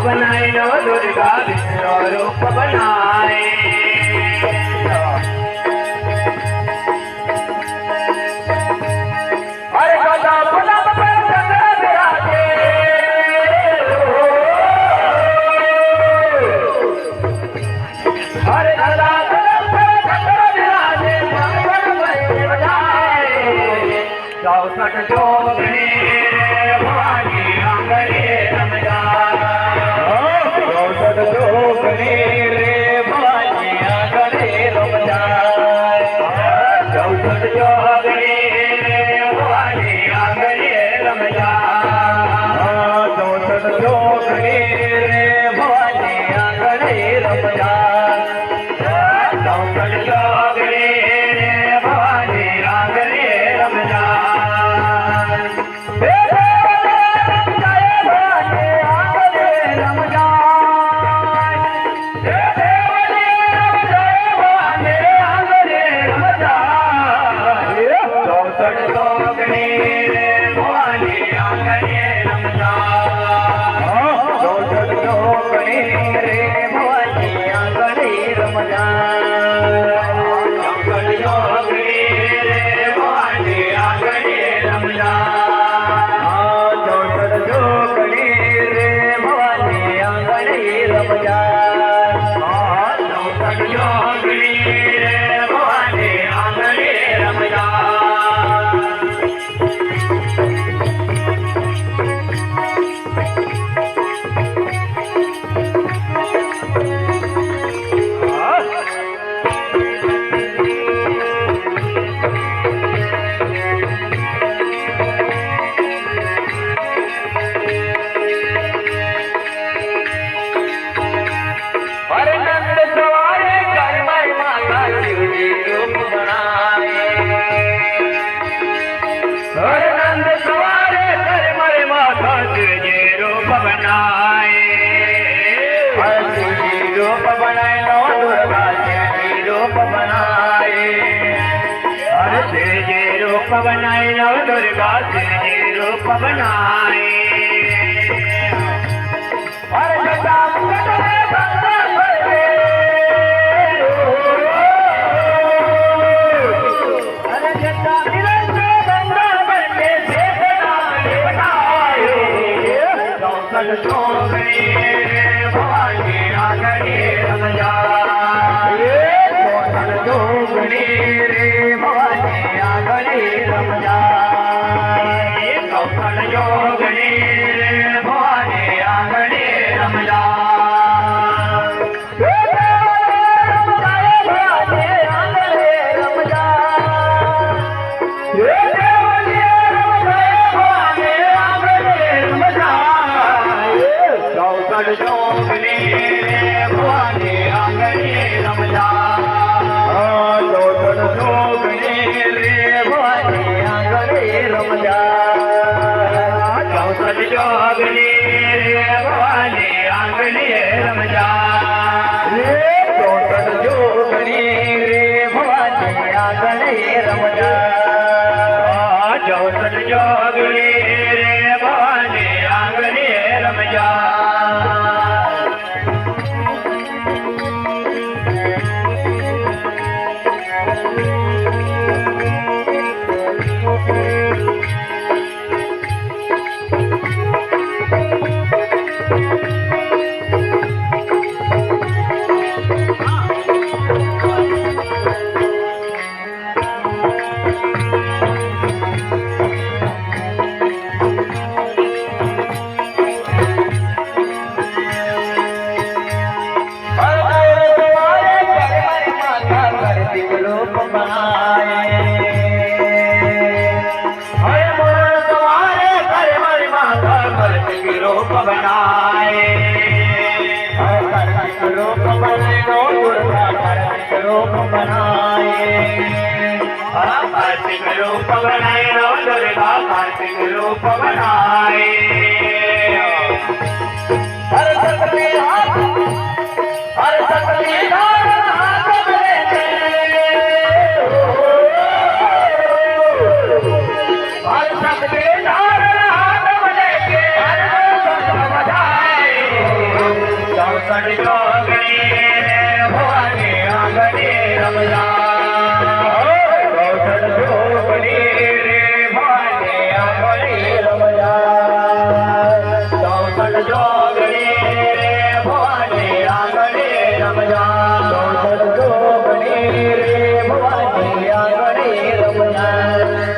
बनाए नो दुर्गा विष्णु रूप बनाए अरे गदा पदम पर चंद्र विराजे अरे गदा पदम पर चंद्र विराजे मंगल बजने बजाए 64 जोगने भवानी आंगने रमजा रे भवानी आंगने रमजा 64 जोगने भवानी आंगने रमजा 64 जोगने भवानी आंगने रमजा 64 जोगने भवानी आंगने रमजा बनाए नव दुर्गा जी रूप बनाए अरे जटा मुकटने बंदा करे अरे जटा निरंजन बंदा बने सेना बनाए 64 जोगने भवानी आंगने रमजा 64 जोगने भवानी आंगने रमजा 64 जोगने भवानी आंगने रमजा कार्तिक रूप बनाए नो दुर्गा कार्तिक रूप बनाए हर सकती हाथ हर सकती हाथ लेके हर सकती हाथ लेके हर बजाए સમજા